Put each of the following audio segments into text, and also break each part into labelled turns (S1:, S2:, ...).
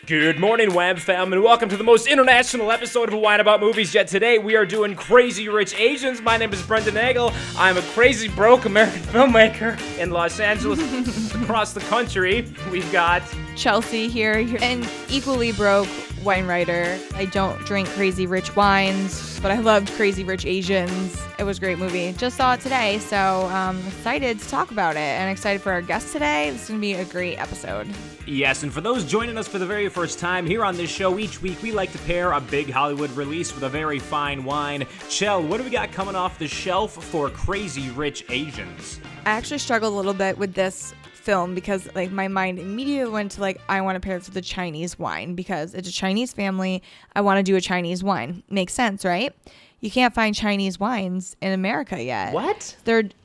S1: Good morning, Web fam, and welcome to the most international episode of Wine About Movies yet. Today, we are doing Crazy Rich Asians. My name is Brendan Nagle. I'm a crazy broke American filmmaker in Los Angeles. Across the country, we've got
S2: Chelsea here, an equally broke wine writer. I don't drink crazy rich wines, but I loved Crazy Rich Asians. It was a great movie. Just saw it today, so I'm excited to talk about it and excited for our guest today. This is going to be a great episode.
S1: Yes, and for those joining us for the very first time, here on this show, each week we like to pair a big Hollywood release with a very fine wine. Chel, what do we got coming off the shelf for Crazy Rich Asians?
S2: I actually struggled a little bit with this film because my mind immediately went to I want to pair this with a Chinese wine because it's a Chinese family. I want to do a Chinese wine. Makes sense, right? You can't find Chinese wines in America yet.
S1: What?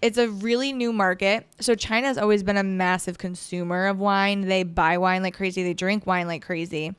S2: It's a really new market. So China's always been a massive consumer of wine. They buy wine like crazy. They drink wine like crazy.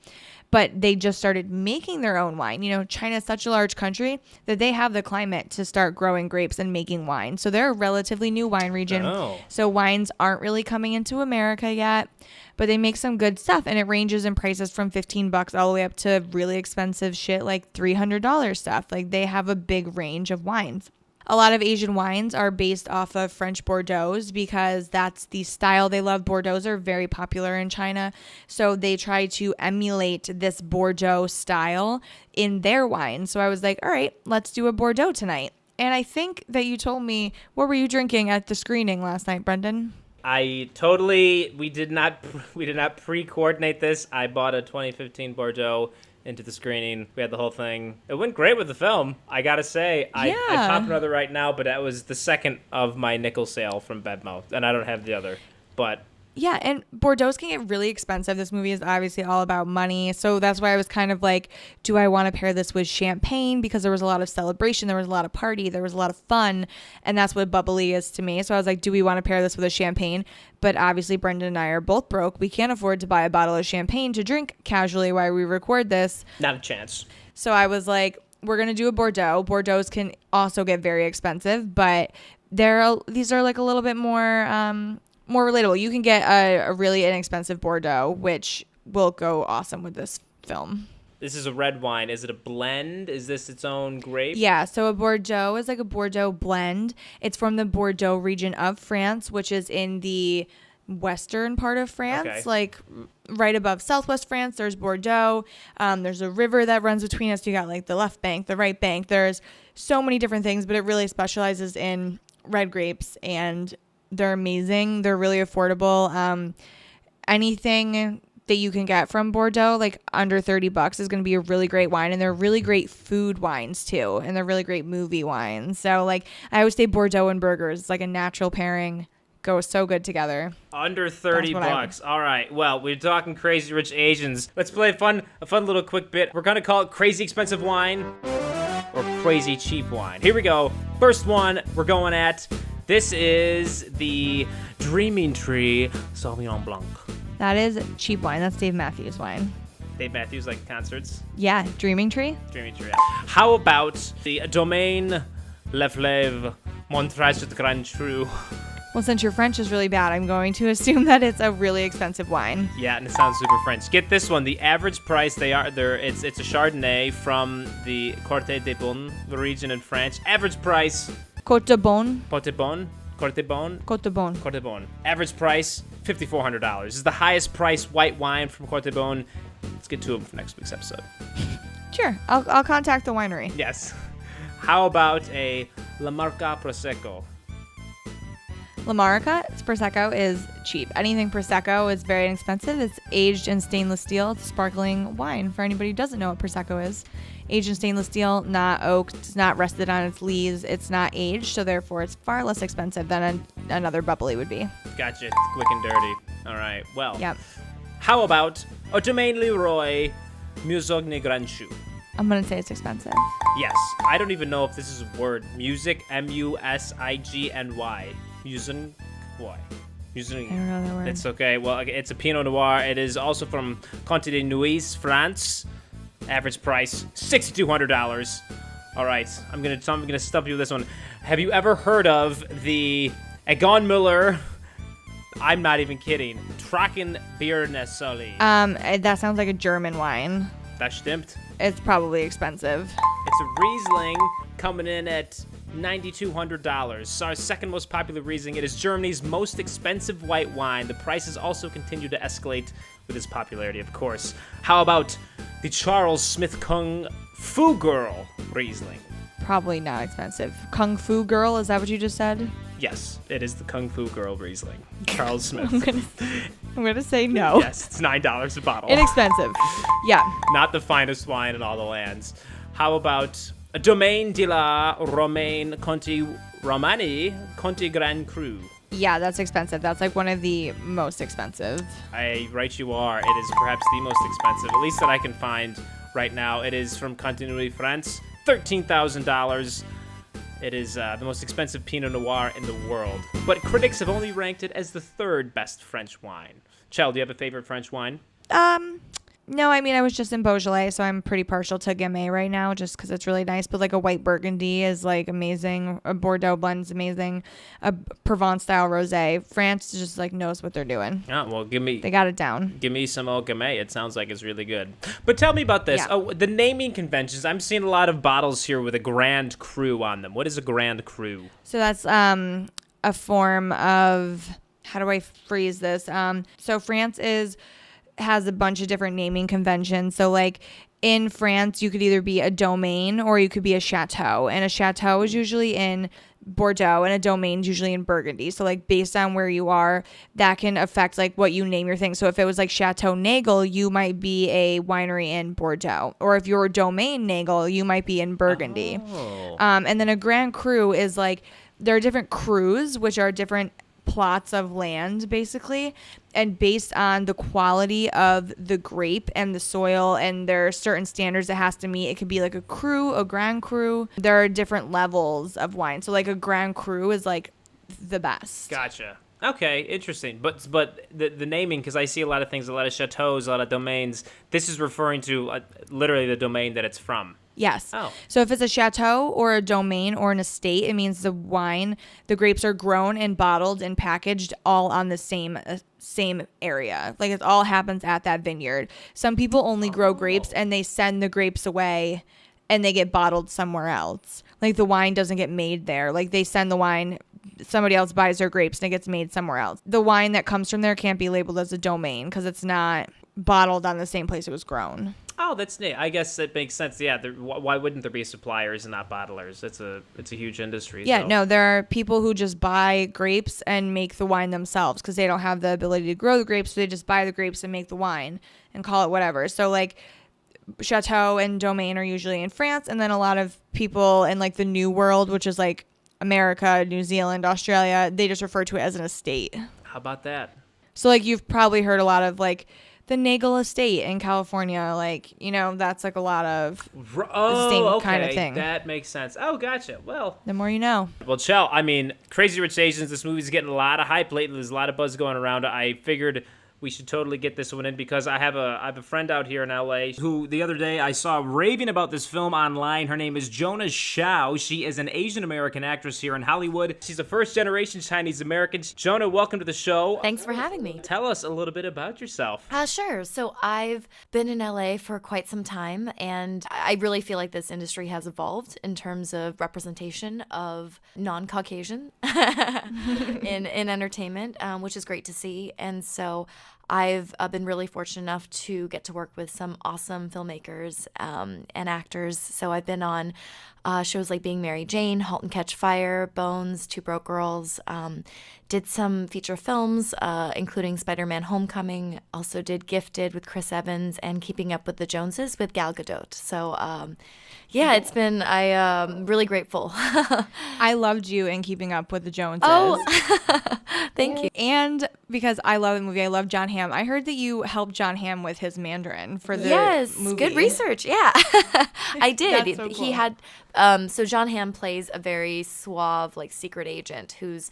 S2: But they just started making their own wine. You know, China is such a large country that they have the climate to start growing grapes and making wine. So they're a relatively new wine region.
S1: Oh.
S2: So wines aren't really coming into America yet. But they make some good stuff, and it ranges in prices from $15 all the way up to really expensive shit like $300 stuff. They have a big range of wines. A lot of Asian wines are based off of French Bordeaux because that's the style they love. Bordeaux are very popular in China, so they try to emulate this Bordeaux style in their wine. So I was like, all right, let's do a Bordeaux tonight. And I think that you told me, what were you drinking at the screening last night, Brendan?
S1: We did not pre-coordinate this. I bought a 2015 Bordeaux into the screening. We had the whole thing. It went great with the film, I gotta say. I popped another right now, but that was the second of my nickel sale from Bedmouth, and I don't have the other. But
S2: yeah, and Bordeaux can get really expensive. This movie is obviously all about money. So that's why I was kind of like, do I want to pair this with champagne? Because there was a lot of celebration. There was a lot of party. There was a lot of fun. And that's what bubbly is to me. So I was like, do we want to pair this with a champagne? But obviously, Brendan and I are both broke. We can't afford to buy a bottle of champagne to drink casually while we record this.
S1: not a chance.
S2: So I was like, we're going to do a Bordeaux. Bordeaux can also get very expensive, but these are like a little bit more relatable. You can get a really inexpensive Bordeaux, which will go awesome with this film.
S1: This is a red wine. Is it a blend? Is this its own grape?
S2: Yeah, so a Bordeaux is like a Bordeaux blend. It's from the Bordeaux region of France, which is in the western part of France, right above southwest France. There's Bordeaux. There's a river that runs between us. You got the left bank, the right bank. There's so many different things, but it really specializes in red grapes, and they're amazing. They're really affordable. Anything that you can get from Bordeaux, under $30 is going to be a really great wine. And they're really great food wines too. And they're really great movie wines. So I always say Bordeaux and burgers. It's like a natural pairing. Go so good together.
S1: Under $30. All right. Well, we're talking Crazy Rich Asians. Let's play a fun little quick bit. We're going to call it Crazy Expensive Wine or Crazy Cheap Wine. Here we go. First one we're going at. This is the Dreaming Tree Sauvignon Blanc.
S2: That is cheap wine. That's Dave Matthews wine.
S1: Dave Matthews, like concerts?
S2: Yeah, Dreaming Tree.
S1: Dreaming Tree. How about the Domaine Le Fleuve Montrachet Grand Cru?
S2: Well, since your French is really bad, I'm going to assume that it's a really expensive wine.
S1: Yeah, and it sounds super French. Get this one. The average price it's a Chardonnay from the Côte de Beaune, the region in France. Average price.
S2: Côte de Beaune.
S1: Côte de Beaune. Côte de Beaune.
S2: Côte de Beaune.
S1: Côte de Beaune. Average price $5,400. This is the highest priced white wine from Côte de Beaune. Let's get to them for next week's episode.
S2: Sure, I'll contact the winery.
S1: Yes. How about a La Marca Prosecco?
S2: La Marca Prosecco is cheap. Anything Prosecco is very inexpensive. It's aged in stainless steel. It's sparkling wine. For anybody who doesn't know what Prosecco is, aged in stainless steel, not oaked, it's not rested on its lees, it's not aged, so therefore it's far less expensive than another bubbly would be.
S1: Gotcha. It's quick and dirty. All right. Well.
S2: Yep.
S1: How about a Domaine Leroy Musogny Grand Cru?
S2: I'm going to say it's expensive.
S1: Yes. I don't even know if this is a word. Music, M-U-S-I-G-N-Y. Musigny.
S2: I don't know that word.
S1: It's okay. Well, it's a Pinot Noir. It is also from Conte de Nuits, France. Average price $6,200. All right, I'm gonna stump you with this one. Have you ever heard of the Egon Müller I'm not even kidding. Trockenbeernesoli.
S2: That sounds like a German wine.
S1: Das stimmt.
S2: It's probably expensive.
S1: It's a Riesling coming in at $9,200. So our second most popular Riesling. It is Germany's most expensive white wine. The prices also continue to escalate with its popularity, of course. How about the Charles Smith Kung Fu Girl Riesling?
S2: Probably not expensive. Kung Fu Girl, is that what you just said?
S1: Yes, it is the Kung Fu Girl Riesling. Charles Smith.
S2: I'm gonna say no.
S1: Yes, it's $9 a bottle.
S2: Inexpensive. Yeah.
S1: Not the finest wine in all the lands. How about a Domaine de la Romaine Conti Romani Conti Grand Cru?
S2: Yeah, that's expensive. That's like one of the most expensive.
S1: Right you are. It is perhaps the most expensive, at least that I can find right now. It is from Continuity France, $13,000. It is the most expensive Pinot Noir in the world. But critics have only ranked it as the third best French wine. Chel, do you have a favorite French wine?
S2: No, I mean, I was just in Beaujolais, so I'm pretty partial to Gamay right now just because it's really nice. But like a white Burgundy is like amazing. A Bordeaux blend is amazing. A Provence style rosé. France just like knows what they're doing.
S1: Oh, well, they
S2: got it down.
S1: Give me some old Gamay. It sounds like it's really good. But tell me about this.
S2: Yeah.
S1: Oh, the naming conventions. I'm seeing a lot of bottles here with a Grand Cru on them. What is a Grand Cru?
S2: So that's a form of, how do I phrase this? So France has a bunch of different naming conventions. So like in France, you could either be a domain or you could be a chateau. And a chateau is usually in Bordeaux and a domain is usually in Burgundy. So like based on where you are, that can affect like what you name your thing. So if it was like Chateau Nagle, you might be a winery in Bordeaux. Or if you're a domain Nagle, you might be in Burgundy.
S1: Oh.
S2: And then a Grand Cru is like, there are different crus, which are different plots of land basically, and based on the quality of the grape and the soil, and there are certain standards it has to meet. It could be like a cru, a Grand Cru. There are different levels of wine, so like a Grand Cru is like the best.
S1: Gotcha. Okay, interesting. But the naming, because I see a lot of things, a lot of chateaus, a lot of domains. This is referring to literally the domain that it's from.
S2: Yes.
S1: Oh.
S2: So if it's a chateau or a domain or an estate, it means the grapes are grown and bottled and packaged all on the same area. Like it all happens at that vineyard. Some people only grow grapes and they send the grapes away and they get bottled somewhere else. Like the wine doesn't get made there. Like they send the wine, somebody else buys their grapes and it gets made somewhere else. The wine that comes from there can't be labeled as a domain because it's not bottled on the same place it was grown.
S1: Oh, that's neat. I guess it makes sense. Yeah, why wouldn't there be suppliers and not bottlers? It's a huge industry.
S2: Yeah,
S1: so.
S2: No, there are people who just buy grapes and make the wine themselves because they don't have the ability to grow the grapes, so they just buy the grapes and make the wine and call it whatever. So like chateau and domain are usually in France, and then a lot of people in like the New World, which is like America, New Zealand, Australia, they just refer to it as an estate.
S1: How about that?
S2: So like you've probably heard a lot of like the Nagle Estate in California, like, you know, that's like a lot of the same kind of thing.
S1: That makes sense. Oh, gotcha. Well,
S2: the more you know.
S1: Well, Chel, I mean, Crazy Rich Asians, this movie's getting a lot of hype lately. There's a lot of buzz going around. I figured we should totally get this one in because I have a friend out here in LA who the other day I saw raving about this film online. Her name is Jona Xiao. She is an Asian American actress here in Hollywood. She's a first generation Chinese American. Jona, welcome to the show.
S3: Thanks for having me.
S1: Tell us a little bit about yourself.
S3: Sure. So I've been in LA for quite some time, and I really feel like this industry has evolved in terms of representation of non-Caucasian in entertainment, which is great to see. And so I've been really fortunate enough to get to work with some awesome filmmakers and actors. So I've been on shows like Being Mary Jane, Halt and Catch Fire, Bones, Two Broke Girls, did some feature films, including Spider-Man Homecoming, also did Gifted with Chris Evans, and Keeping Up with the Joneses with Gal Gadot. So yeah, it's been, I'm really grateful.
S2: I loved you in Keeping Up with the Joneses.
S3: Oh, thank you.
S2: And because I love the movie, I love John Hamm. I heard that you helped John Hamm with his Mandarin for the movie.
S3: Good research. Yeah, I did.
S2: That's so cool.
S3: He had, so John Hamm plays a very suave, like secret agent who's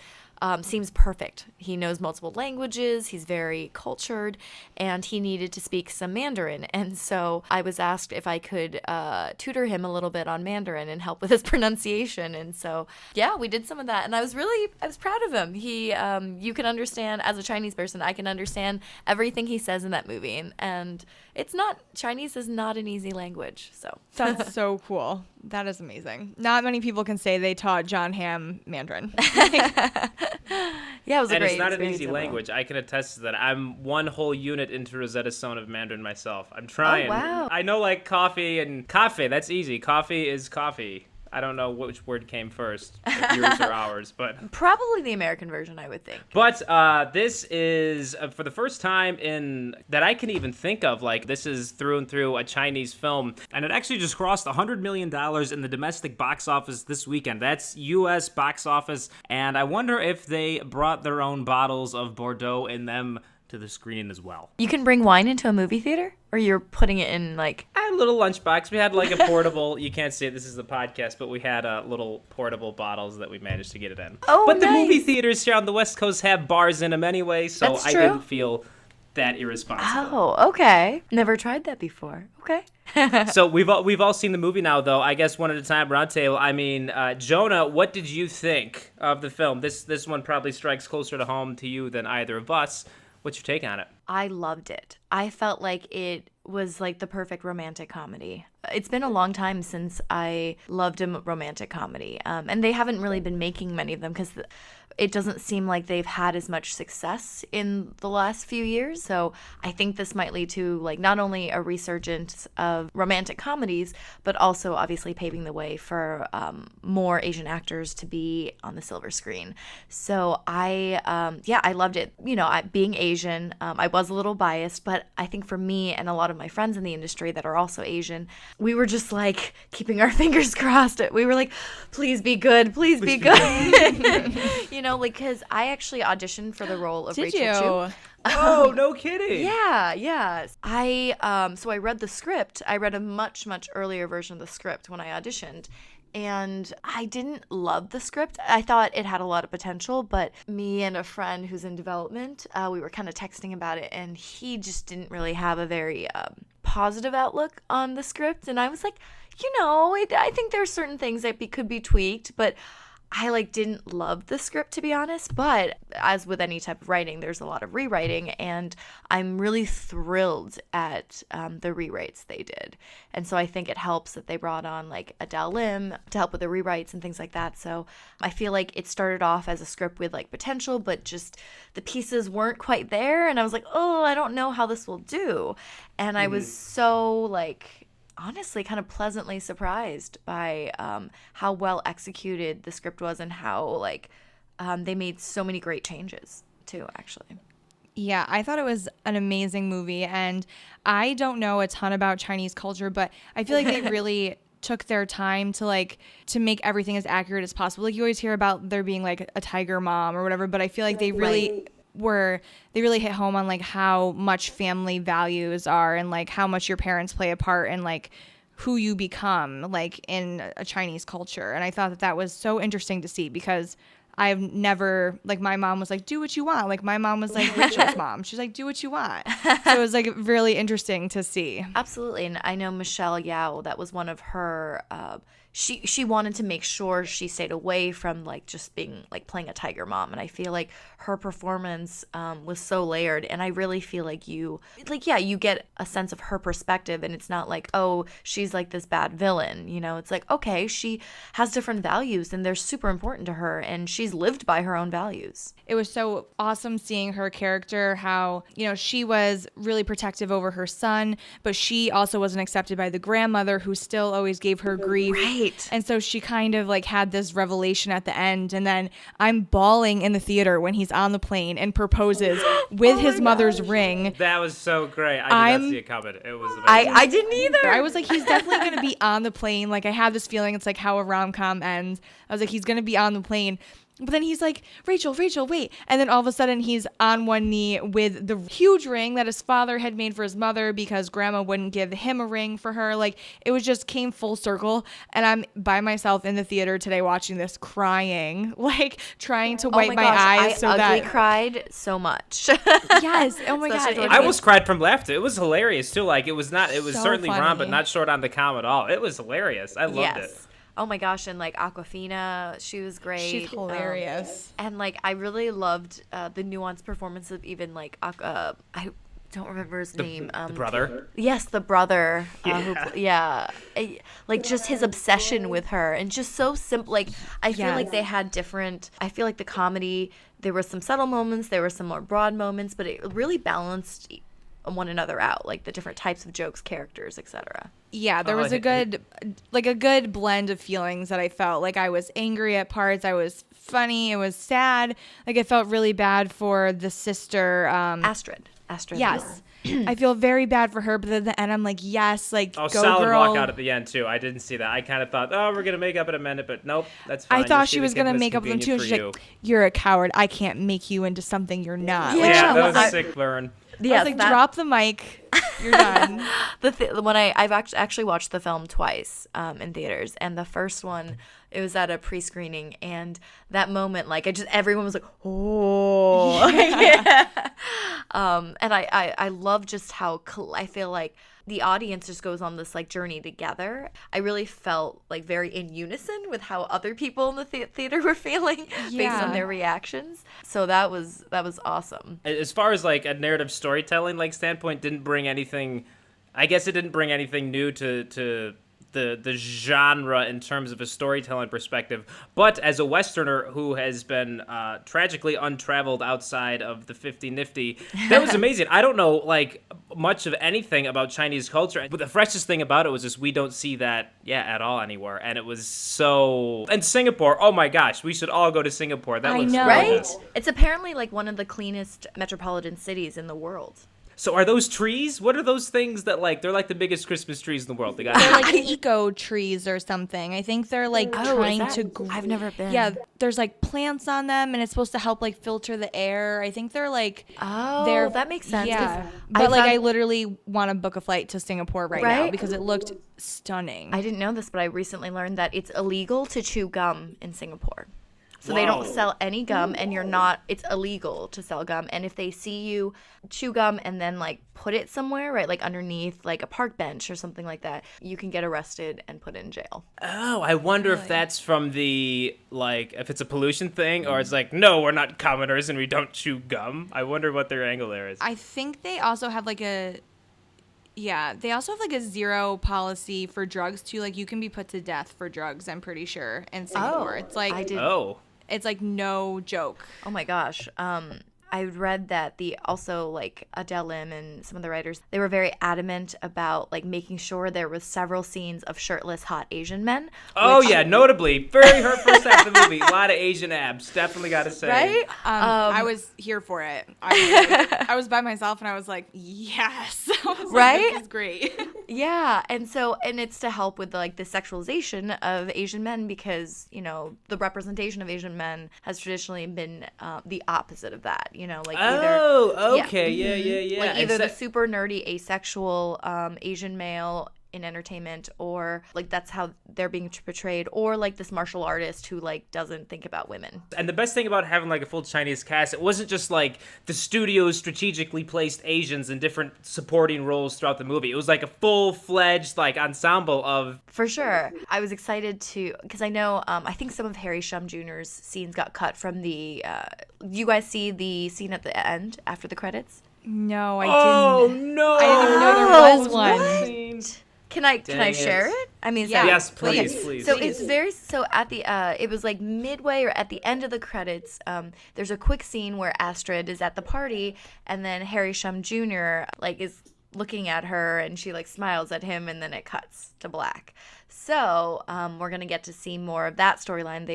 S3: seems perfect. He knows multiple languages, he's very cultured, and he needed to speak some Mandarin. And so I was asked if I could tutor him a little bit on Mandarin and help with his pronunciation. And so, yeah, we did some of that. And I was proud of him. He, you can understand, as a Chinese person, I can understand everything he says in that movie. And Chinese is not an easy language. So
S2: that's so cool. That is amazing. Not many people can say they taught John Hamm Mandarin.
S3: Yeah, it was a great
S1: it's not an
S3: experience
S1: easy
S3: overall.
S1: language. I can attest to that. I'm one whole unit into Rosetta Stone of Mandarin myself. I'm trying.
S3: Oh, wow.
S1: I know like coffee and cafe. That's easy. Coffee is coffee. I don't know which word came first, if yours or ours, but
S3: Probably the American version, I would think.
S1: But this is for the first time that I can even think of. Like, this is through and through a Chinese film, and it actually just crossed $100 million in the domestic box office this weekend. That's U.S. box office, and I wonder if they brought their own bottles of Bordeaux in them to the screen as well.
S3: You can bring wine into a movie theater, or you're putting it in like
S1: A little lunchbox. We had like a portable. You can't see it. This is the podcast, but we had little portable bottles that we managed to get it in.
S3: Oh,
S1: but the
S3: nice.
S1: movie theaters here on the West Coast have bars in them anyway, so
S3: That's
S1: I
S3: true.
S1: didn't feel that irresponsible.
S3: Oh, okay. Never tried that before. Okay.
S1: So we've all seen the movie now, though. I guess one at a time, round table. I mean, Jonah, what did you think of the film? This one probably strikes closer to home to you than either of us. What's your take on it?
S3: I loved it. I felt like it was like the perfect romantic comedy. It's been a long time since I loved a romantic comedy. And they haven't really been making many of them because it doesn't seem like they've had as much success in the last few years. So I think this might lead to like not only a resurgence of romantic comedies, but also obviously paving the way for more Asian actors to be on the silver screen. So I loved it. You know, being Asian, I was a little biased, but I think for me and a lot of my friends in the industry that are also Asian, we were just like keeping our fingers crossed. We were like, please be good, please be good. You know, like, because I actually auditioned for the role of
S2: Did
S3: Rachel
S2: you?
S3: Chu.
S1: Oh, no kidding.
S3: Yeah. So I read the script. I read a much, much earlier version of the script when I auditioned. And I didn't love the script. I thought it had a lot of potential, but me and a friend who's in development, we were kind of texting about it, and he just didn't really have a very positive outlook on the script. And I was like, I think there's certain things that could be tweaked, but I didn't love the script, to be honest. But as with any type of writing, there's a lot of rewriting, and I'm really thrilled at the rewrites they did. And so I think it helps that they brought on Adele Lim to help with the rewrites and things like that. So I feel like it started off as a script with potential, but just the pieces weren't quite there. And I was like, oh, I don't know how this will do. And I was so honestly kind of pleasantly surprised by how well executed the script was, and how they made so many great changes too, actually.
S2: Yeah, I thought it was an amazing movie, and I don't know a ton about Chinese culture, but I feel like they really took their time to make everything as accurate as possible. You always hear about there being a tiger mom or whatever, but I feel like they really hit home on how much family values are, and how much your parents play a part in who you become in a Chinese culture. And I thought that was so interesting to see, because I've never, my mom was do what you want. My mom was Rachel's mom. She's do what you want. So it was really interesting to see.
S3: Absolutely. And I know Michelle Yao, that was one of her, she wanted to make sure she stayed away from just being playing a tiger mom. And I feel her performance was so layered, and I really feel you get a sense of her perspective, and it's not oh, she's this bad villain, it's okay, she has different values and they're super important to her, and she's lived by her own values.
S2: It was so awesome seeing her character, how she was really protective over her son, but she also wasn't accepted by the grandmother, who still always gave her grief.
S3: Right.
S2: And so she kind of had this revelation at the end, and then I'm bawling in the theater when he's on the plane and proposes with his mother's ring.
S1: That was so great. I did not see it coming. It was amazing.
S3: I didn't either.
S2: I was he's definitely going to be on the plane. I had this feeling it's how a rom-com ends. I was he's going to be on the plane. But then he's like, Rachel, wait. And then all of a sudden he's on one knee with the huge ring that his father had made for his mother because grandma wouldn't give him a ring for her. Like, it was just came full circle. And I'm by myself in the theater today watching this crying, like trying to wipe my eyes.
S3: I cried so much.
S2: Yes. Oh my God.
S1: I almost cried from laughter. It was hilarious too. Like, it was so certainly
S2: funny.
S1: wrong, but not short on the calm at all. It was hilarious. I loved it.
S3: Oh my gosh, and like Awkwafina, she was great.
S2: She's hilarious.
S3: And like I really loved the nuanced performance of even like I don't remember his name.
S1: The brother.
S3: Yes, the brother. Like just his obsession with her, and just so simple. Like I feel like they had different. I feel like the comedy. There were some subtle moments. There were some more broad moments, but it really balanced one another out, like the different types of jokes, characters, etc.
S2: Yeah, there was a good blend of feelings that I felt. Like I was angry at parts, I was funny, it was sad. Like I felt really bad for the sister,
S3: Astrid.
S2: Yes. I feel very bad for her, but at the end I'm like, yes, like go
S1: solid
S2: girl.
S1: Walk out at the end too. I didn't see that. I kind of thought, we're gonna make up in a minute, but nope, that's fine.
S2: I thought she was gonna make up with them too. And she's like, you're a coward. I can't make you into something you're not.
S1: Yeah, that was a sick burn.
S2: Yeah, I was like, drop the mic. You're done.
S3: When I've actually watched the film twice in theaters, and the first one, it was at a pre-screening, and that moment, like everyone was like, oh, yeah. And I love just how I feel like the audience just goes on this like journey together. I really felt like very in unison with how other people in the theater were feeling based on their reactions. So that was awesome.
S1: As far as like a narrative storytelling like standpoint, didn't bring anything. I guess it didn't bring anything new to the genre in terms of a storytelling perspective. But as a Westerner who has been tragically untraveled outside of the 50 Nifty, that was amazing. I don't know like much of anything about Chinese culture, but the freshest thing about it was just we don't see that at all anywhere. And it was so... And Singapore, oh my gosh, we should all go to Singapore. That looks
S3: right? It's apparently like one of the cleanest metropolitan cities in the world.
S1: So are those trees? What are those things that like they're like the biggest Christmas trees in the world?
S2: They're like eco trees or something. I think they're like trying to grow.
S3: I've never been.
S2: Yeah, there's like plants on them and it's supposed to help like filter the air. I think they're like
S3: that makes sense.
S2: Yeah. But I literally want to book a flight to Singapore right now because it looked stunning.
S3: I didn't know this, but I recently learned that it's illegal to chew gum in Singapore. So they don't sell any gum, and it's illegal to sell gum. And if they see you chew gum and then like put it somewhere, right, like underneath like a park bench or something like that, you can get arrested and put in jail.
S1: Oh, I wonder if that's from the, like, if it's a pollution thing, or it's like, no, we're not commoners and we don't chew gum. I wonder what their angle there is.
S2: I think they also have like a zero policy for drugs too. Like you can be put to death for drugs, I'm pretty sure, in Singapore. It's like it's like no joke.
S3: Oh my gosh. I read that also like Adele Lim and some of the writers, they were very adamant about like making sure there was several scenes of shirtless hot Asian men.
S1: Oh yeah, notably, very her first half of the movie, a lot of Asian abs. Definitely got to say.
S3: Right?
S2: I was here for it. I was by myself and I was like, yes.
S3: Right?
S2: This is great.
S3: Yeah, and it's to help with the sexualization of Asian men because the representation of Asian men has traditionally been the opposite of that. Yeah.
S1: Like
S3: either the super nerdy asexual Asian male in entertainment, or like that's how they're being portrayed, or like this martial artist who like doesn't think about women.
S1: And the best thing about having like a full Chinese cast, it wasn't just like the studios strategically placed Asians in different supporting roles throughout the movie. It was like a full-fledged like ensemble of...
S3: For sure. I was excited because I know I think some of Harry Shum Jr.'s scenes got cut from the you guys see the scene at the end after the credits?
S2: No, I didn't.
S1: Oh no,
S2: I didn't even know there was one.
S3: Can I share it? I mean,
S1: yes, please.
S3: So it's at the it was like midway or at the end of the credits. There's a quick scene where Astrid is at the party, and then Harry Shum Jr. like is looking at her, and she like smiles at him, and then it cuts to black. So we're gonna get to see more of that storyline.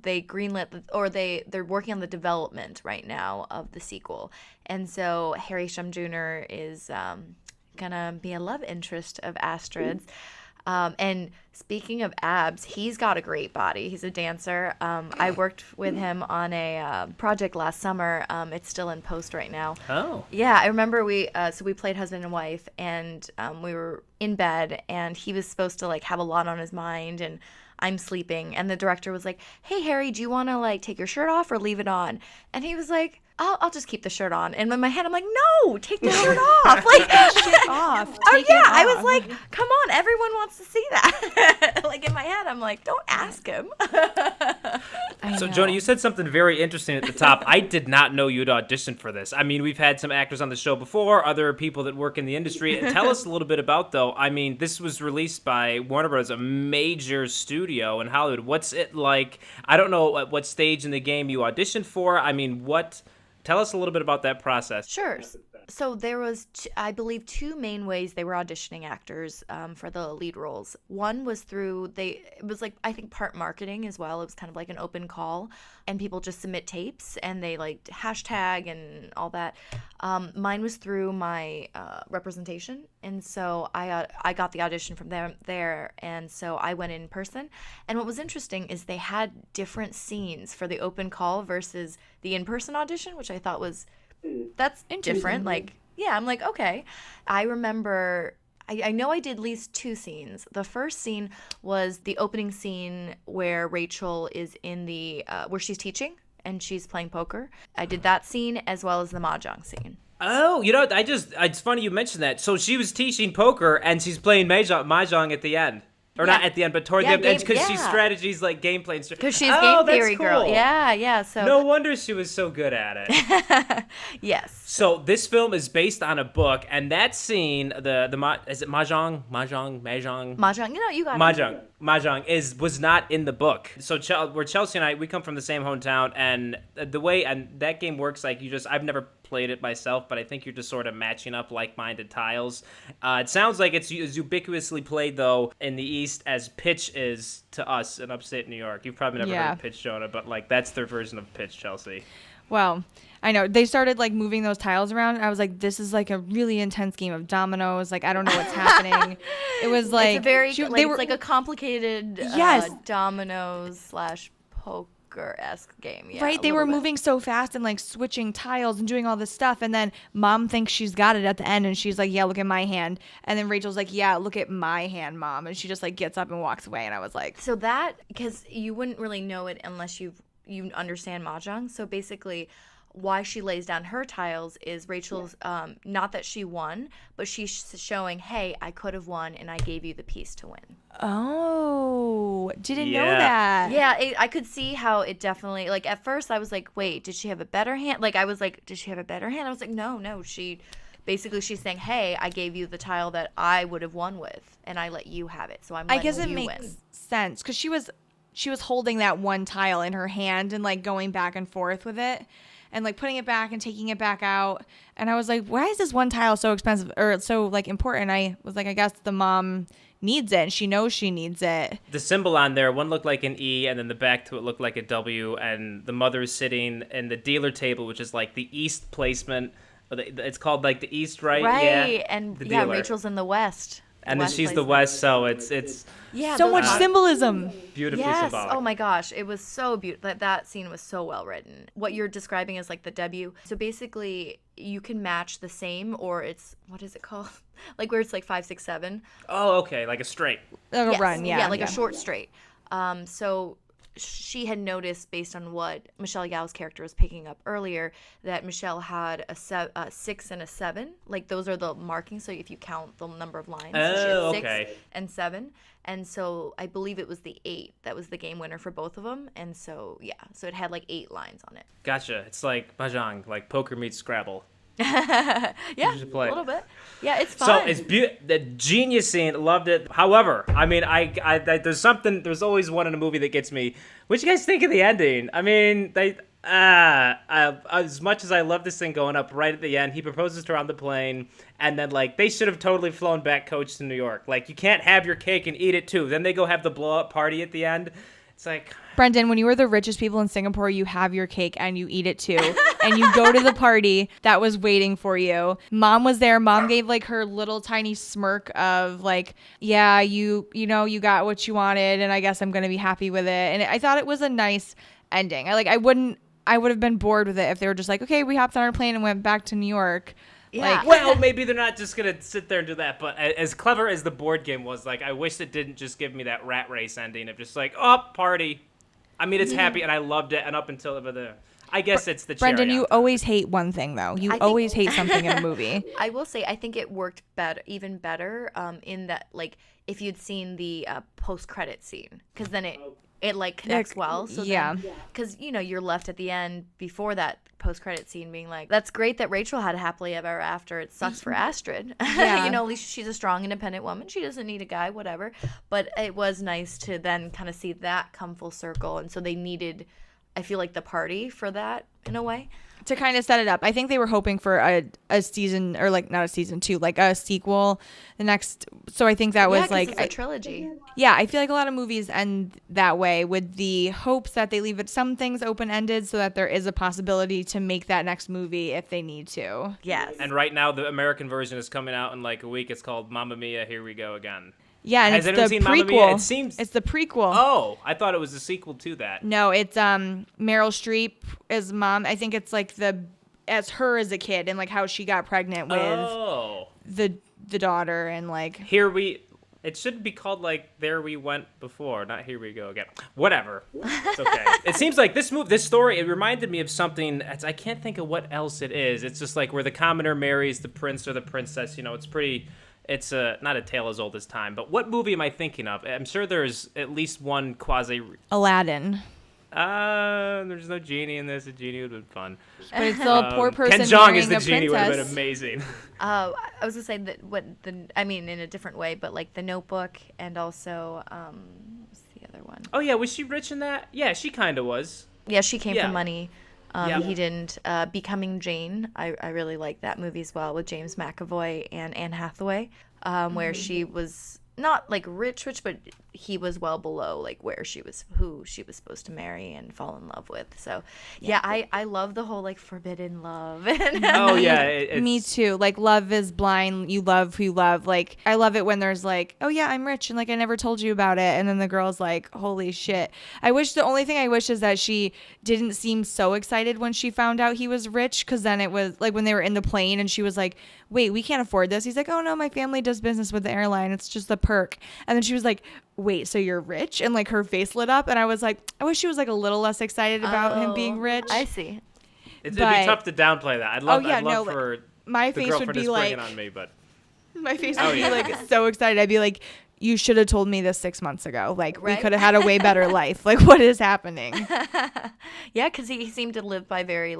S3: They greenlit they're working on the development right now of the sequel, and so Harry Shum Jr. is gonna be a love interest of Astrid's. And speaking of abs, he's got a great body. He's a dancer. I worked with him on a project last summer. It's still in post right now.
S1: Oh.
S3: Yeah, I remember we played husband and wife, and we were in bed, and he was supposed to like have a lot on his mind, and I'm sleeping, and the director was like, "Hey Harry, do you want to like take your shirt off or leave it on?" And he was like, I'll just keep the shirt on. And in my head, I'm like, no, take the shirt off. Like,
S2: shit off.
S3: I was like, come on, everyone wants to see that. Like in my head, I'm like, don't ask him.
S1: So, Jona, you said something very interesting at the top. I did not know you'd auditioned for this. I mean, we've had some actors on the show before, other people that work in the industry. Tell us a little bit about, though. I mean, this was released by Warner Bros., a major studio in Hollywood. What's it like? I don't know at what stage in the game you auditioned for. I mean, tell us a little bit about that process.
S3: Sure. So there was, I believe, two main ways they were auditioning actors for the lead roles. One was it was like, I think part marketing as well. It was kind of like an open call, and people just submit tapes and they like hashtag and all that. Mine was through my representation, and so I got the audition from them there, and so I went in person. And what was interesting is they had different scenes for the open call versus the in-person audition, which I thought was that's different. Like, yeah, I'm like, okay. I remember, I know I did at least two scenes. The first scene was the opening scene where Rachel is in where she's teaching and she's playing poker. I did that scene as well as the mahjong scene.
S1: Oh, it's funny you mentioned that. So she was teaching poker and she's playing mahjong at the end. Or not at the end, but toward the end, because she's strategies like gameplay.
S3: Because she's game theory girl. Yeah. So
S1: no wonder she was so good at it.
S3: Yes.
S1: So this film is based on a book, and that scene, is it mahjong?
S3: Mahjong. You got it.
S1: Mahjong was not in the book. So where Chelsea and I, we come from the same hometown, and the way that game works, like I've never played it myself, but I think you're just sort of matching up like-minded tiles. It sounds like it's ubiquitously played, though, in the East as pitch is to us in upstate New York. You've probably never heard of pitch, Jona, but like that's their version of pitch, Chelsea.
S2: Well, I know. They started like moving those tiles around. And I was like, this is like a really intense game of dominoes. Like, I don't know what's happening. It was like
S3: it's a very it's like a complicated dominoes / poker-esque game. Yeah,
S2: right. They were moving so fast and like switching tiles and doing all this stuff. And then Mom thinks she's got it at the end, and she's like, yeah, look at my hand. And then Rachel's like, yeah, look at my hand, Mom. And she just like gets up and walks away. And I was like,
S3: so that, because you wouldn't really know it unless you understand mahjong. So basically why she lays down her tiles is Rachel's not that she won, but she's showing, hey, I could have won and I gave you the piece to win.
S2: Oh, didn't know that.
S3: Yeah, I could see how it definitely, like at first I was like, wait, did she have a better hand? Like I was like, did she have a better hand? I was like, no, she's saying, hey, I gave you the tile that I would have won with and I let you have it. So I'm letting you win. I guess it makes
S2: sense because she was holding that one tile in her hand and like going back and forth with it and like putting it back and taking it back out. And I was like, why is this one tile so expensive or so like important? I was like, I guess the mom needs it and she knows she needs it.
S1: The symbol on there, one looked like an E and then the back to it looked like a W, and the mother is sitting in the dealer table, which is like the East placement. It's called like the East, right?
S3: Right. And Rachel's in the West.
S1: And then she's the West, so it's
S2: so much symbolism.
S1: Beautifully symbolic.
S3: Oh my gosh, it was so beautiful. That scene was so well written. What you're describing is like the W. So basically, you can match the same, or it's, what is it called? Like where it's like 5, 6, 7.
S1: Oh, okay, like a straight.
S2: A run, yeah.
S3: Yeah, like a short straight. So she had noticed, based on what Michelle Yeoh's character was picking up earlier, that Michelle had a 6 and a 7. Like those are the markings. So if you count the number of lines, so she had 6 and 7. And so I believe it was the 8 that was the game winner for both of them. And so so it had like 8 lines on it.
S1: Gotcha. It's like mahjong, like poker meets Scrabble.
S3: Yeah, a little bit. Yeah, it's fun.
S1: So it's the genius scene. Loved it. However, I mean, I there's always one in a movie that gets me. What you guys think of the ending? I mean, as much as I love this thing going up right at the end, he proposes to her on the plane, and then like they should have totally flown back coach to New York. Like you can't have your cake and eat it too. Then they go have the blow up party at the end. It's like,
S2: Brendan, when you were the richest people in Singapore, you have your cake and you eat it too. And you go to the party that was waiting for you. Mom was there. Mom gave like her little tiny smirk of like, yeah, you got what you wanted, and I guess I'm going to be happy with it. And I thought it was a nice ending. I would have been bored with it if they were just like, okay, we hopped on our plane and went back to New York.
S3: Yeah.
S2: Like,
S1: well, maybe they're not just going to sit there and do that. But as clever as the board game was, like, I wish it didn't just give me that rat race ending of just like, oh, party. I mean, it's happy, and I loved it. And up until I guess it's the cherry.
S2: Brendan, you always hate one thing, though. You always hate something in a movie.
S3: I will say, I think it worked even better in that, like, if you'd seen the post-credit scene, because then it like connects well. So
S2: yeah.
S3: Because, you're left at the end before that post-credit scene being like, that's great that Rachel had a happily ever after. It sucks for Astrid.
S2: Yeah.
S3: At least she's a strong, independent woman. She doesn't need a guy, whatever. But it was nice to then kind of see that come full circle. And so they needed, I feel like, the party for that in a way.
S2: To kind of set it up. I think they were hoping for a season, or like not a season 2, like a sequel the next. So I think that was like
S3: it's a trilogy.
S2: Yeah, I feel like a lot of movies end that way with the hopes that they leave some things open-ended so that there is a possibility to make that next movie if they need to.
S3: Yes.
S1: And right now, the American version is coming out in like a week. It's called Mamma Mia, Here We Go Again.
S2: Yeah, and
S1: Has
S2: it's
S1: anyone
S2: the
S1: seen Mamma Mia?
S2: prequel. It's the prequel.
S1: Oh, I thought it was a sequel to that.
S2: No, it's Meryl Streep as mom. I think it's like as her as a kid and like how she got pregnant with the daughter and like
S1: it should be called like There We Went Before, not Here We Go Again. Whatever. It's okay. It seems like this story, it reminded me of something, I can't think of what else it is. It's just like where the commoner marries the prince or the princess, it's not a tale as old as time. But what movie am I thinking of? I'm sure there's at least one quasi...
S2: Aladdin.
S1: There's no genie in this. A genie would have been fun.
S2: But it's still a poor person
S1: Ken Jeong
S2: marrying
S1: as the
S2: a
S1: genie would have been
S2: princess.
S1: amazing.
S3: I was gonna say that in a different way, but like The Notebook and also what's the other one?
S1: Oh yeah, was she rich in that? Yeah, she kind of was.
S3: Yeah, she came from money.
S1: Yeah.
S3: He didn't. Becoming Jane, I really like that movie as well with James McAvoy and Anne Hathaway, where she was not like rich, but he was well below like who she was supposed to marry and fall in love with. So yeah, I love the whole like forbidden love.
S1: Oh yeah,
S2: me too. Like love is blind. You love who you love. Like I love it when there's like, oh yeah, I'm rich and like I never told you about it, and then the girl's like, holy shit. The only thing I wish is that she didn't seem so excited when she found out he was rich, because then it was like when they were in the plane and she was like, wait, we can't afford this. He's like, oh no, my family does business with the airline. It's just a perk. And then she was like, wait, so you're rich? And like her face lit up, and I was like, I wish she was like a little less excited about him being rich.
S3: I see.
S1: It'd be tough to downplay that. I'd love for
S2: my
S1: the
S2: face would
S1: girlfriend
S2: be
S1: to spring
S2: like
S1: it on me, but
S2: my face would be like so excited. I'd be like, you should have told me this 6 months ago. Like we could have had a way better life. Like what is happening?
S3: Yeah, because he seemed to live by very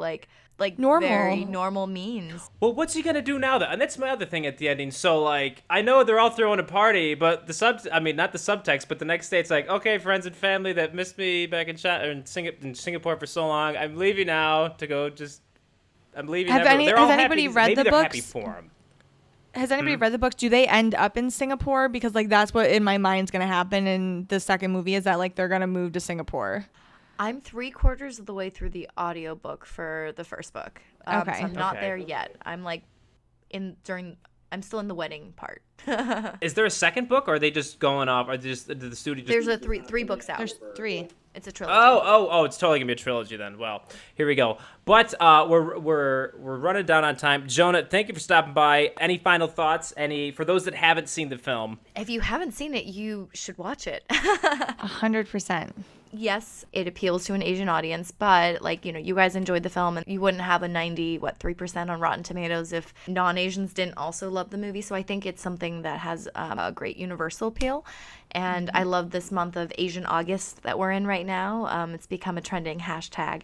S3: very normal means.
S1: Well, what's he gonna do now though? And that's my other thing at the ending. So like, I know they're all throwing a party, but not the subtext, but the next day it's like, okay, friends and family that missed me back in Singapore for so long, I'm leaving now to go. I'm leaving.
S2: Has anybody read the
S1: they're
S2: books?
S1: Happy for him.
S2: Has anybody read the books? Do they end up in Singapore? Because like that's what in my mind's gonna happen in the second movie, is that like they're gonna move to Singapore.
S3: I'm 3/4 of the way through the audiobook for the first book.
S2: Okay.
S3: So I'm not there yet. I'm like I'm still in the wedding part.
S1: Is there a second book, or are they just going off? Or did the studio just...
S3: There's a three books out.
S2: There's 3.
S3: It's a trilogy.
S1: Oh! It's totally gonna be a trilogy then. Well, here we go. But we're running down on time. Jonah, thank you for stopping by. Any final thoughts? For those that haven't seen the film?
S3: If you haven't seen it, you should watch it.
S2: 100%.
S3: Yes, it appeals to an Asian audience, but you guys enjoyed the film, and you wouldn't have a 3% on Rotten Tomatoes if non-Asians didn't also love the movie. So I think it's something that has a great universal appeal. And I love this month of Asian August that we're in right now. It's become a trending hashtag.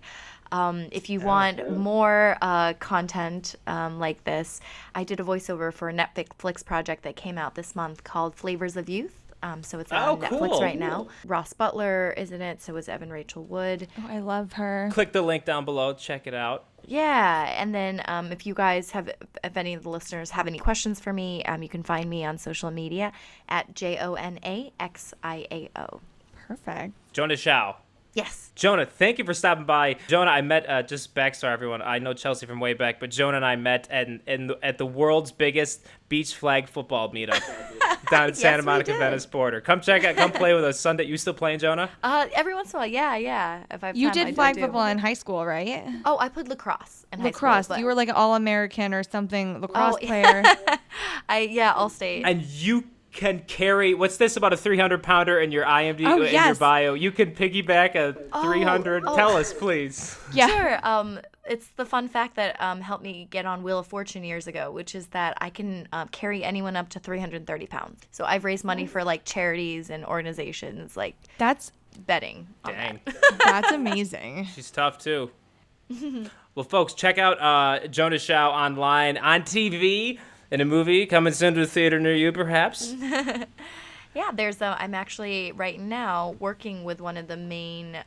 S3: If you want more content like this, I did a voiceover for a Netflix project that came out this month called Flavors of Youth. So it's on Netflix right now. Ross Butler is in it, so is Evan Rachel Wood.
S2: Oh, I love her.
S1: Click the link down below. Check it out.
S3: Yeah, and then if you guys if any of the listeners have any questions for me, you can find me on social media at JonaXiao.
S2: Perfect.
S1: Jona Xiao.
S3: Yes.
S1: Jona, thank you for stopping by. Jona, I met, just backstory, everyone. I know Chelsea from way back, but Jona and I met at the world's biggest beach flag football meetup down at Santa Monica Venice border. Come check out, come play with us Sunday. You still playing, Jona?
S3: Every once in a while, yeah. If I have
S2: You
S3: time,
S2: did flag football in high school, right?
S3: Oh, I played lacrosse in high school.
S2: Lacrosse. You were like an All-American or something lacrosse player.
S3: All state.
S1: And you can carry, what's this about a 300-pounder in your IMDb, in your bio? You can piggyback a 300. Tell us, please.
S2: Yeah.
S3: Sure. It's the fun fact that helped me get on Wheel of Fortune years ago, which is that I can carry anyone up to 330 pounds. So I've raised money for like charities and organizations, like
S2: That's
S3: betting on
S1: Dang.
S3: that.
S2: that's amazing.
S1: She's tough, too. Well, folks, check out Jona Xiao online, on TV, in a movie coming soon to a theater near you, perhaps.
S3: Yeah, I'm actually right now working with one of the main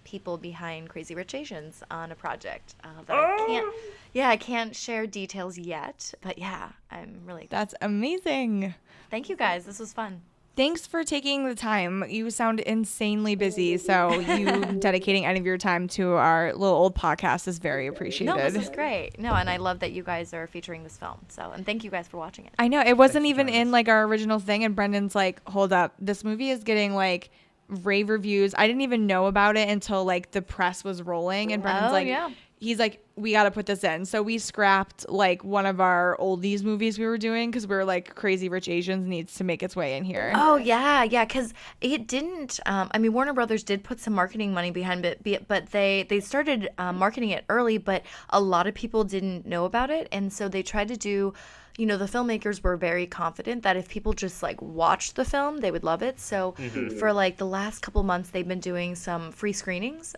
S3: people behind Crazy Rich Asians on a project that I can't share details yet, but yeah, I'm really excited.
S2: That's amazing.
S3: Thank you guys. This was fun.
S2: Thanks for taking the time. You sound insanely busy, so you dedicating any of your time to our little old podcast is very appreciated.
S3: No, this is great. No, and I love that you guys are featuring this film. So, and thank you guys for watching it.
S2: I know it wasn't even in like our original thing, and Brendan's like, "Hold up, this movie is getting like rave reviews." I didn't even know about it until like the press was rolling, and Brendan's he's like, "We got to put this in." So we scrapped like one of our oldies movies we were doing because we were like, Crazy Rich Asians needs to make its way in here.
S3: Oh, yeah, because it didn't, Warner Brothers did put some marketing money behind it, but they started marketing it early, but a lot of people didn't know about it, and so they tried to do, the filmmakers were very confident that if people just like watched the film, they would love it. So for like the last couple months, they've been doing some free screenings.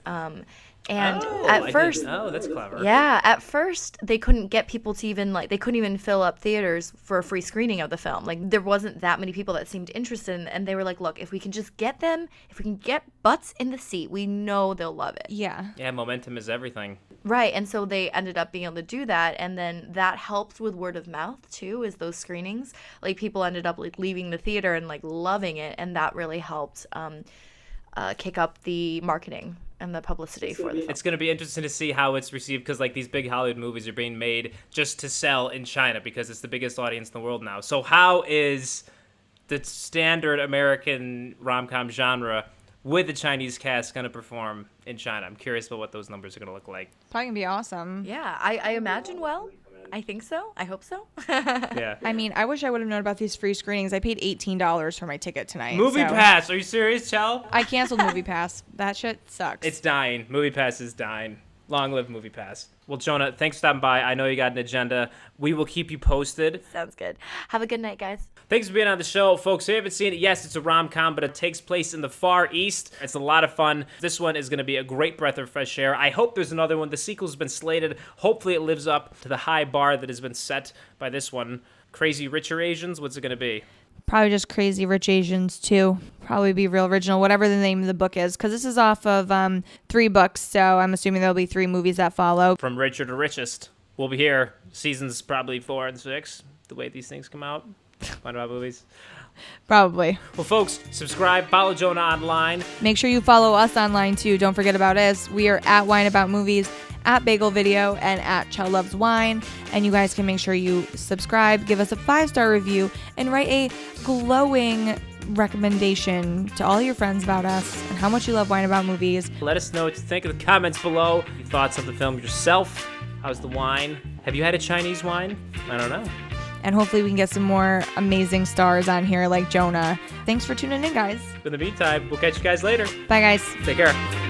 S3: And at first,
S1: that's clever.
S3: Yeah, at first they couldn't get people to they couldn't even fill up theaters for a free screening of the film. Like there wasn't that many people that seemed interested and they were like, look, if we can just get butts in the seat, we know they'll love it.
S2: Yeah.
S1: Yeah, momentum is everything.
S3: Right, and so they ended up being able to do that, and then that helped with word of mouth too, is those screenings. Like people ended up like leaving the theater and like loving it, and that really helped kick up the marketing and the publicity for the film.
S1: It's going to be interesting to see how it's received because like these big Hollywood movies are being made just to sell in China because it's the biggest audience in the world now. So how is the standard American rom-com genre with the Chinese cast going to perform in China? I'm curious about what those numbers are going to look like.
S2: Probably going to be awesome.
S3: Yeah, I imagine well. I think so. I hope so.
S1: Yeah.
S2: I mean, I wish I would have known about these free screenings. I paid $18 for my ticket tonight.
S1: Movie Pass. Are you serious, Chel?
S2: I canceled Movie Pass. That shit sucks.
S1: It's dying. Movie Pass is dying. Long live Movie Pass. Well, Jona, thanks for stopping by. I know you got an agenda. We will keep you posted.
S3: Sounds good. Have a good night, guys.
S1: Thanks for being on the show, folks. If you haven't seen it, yes, it's a rom-com, but it takes place in the Far East. It's a lot of fun. This one is going to be a great breath of fresh air. I hope there's another one. The sequel's been slated. Hopefully it lives up to the high bar that has been set by this one. Crazy Richer Asians? What's it going to be?
S2: Probably just Crazy Rich Asians, too. Probably be real original, whatever the name of the book is, because this is off of 3 books, so I'm assuming there'll be 3 movies that follow.
S1: From richer to richest. We'll be here. Seasons probably 4 and 6, the way these things come out. Find about movies.
S2: Probably.
S1: Well, folks, subscribe, follow Jona online.
S2: Make sure you follow us online, too. Don't forget about us. We are at Wine About Movies, at Bagel Video, and at Chel Loves Wine. And you guys can make sure you subscribe, give us a 5-star review, and write a glowing recommendation to all your friends about us and how much you love Wine About Movies.
S1: Let us know what you think in the comments below. Your thoughts of the film yourself. How's the wine? Have you had a Chinese wine? I don't know.
S2: And hopefully we can get some more amazing stars on here like Jona. Thanks for tuning in, guys.
S1: In the meantime, we'll catch you guys later.
S2: Bye, guys.
S1: Take care.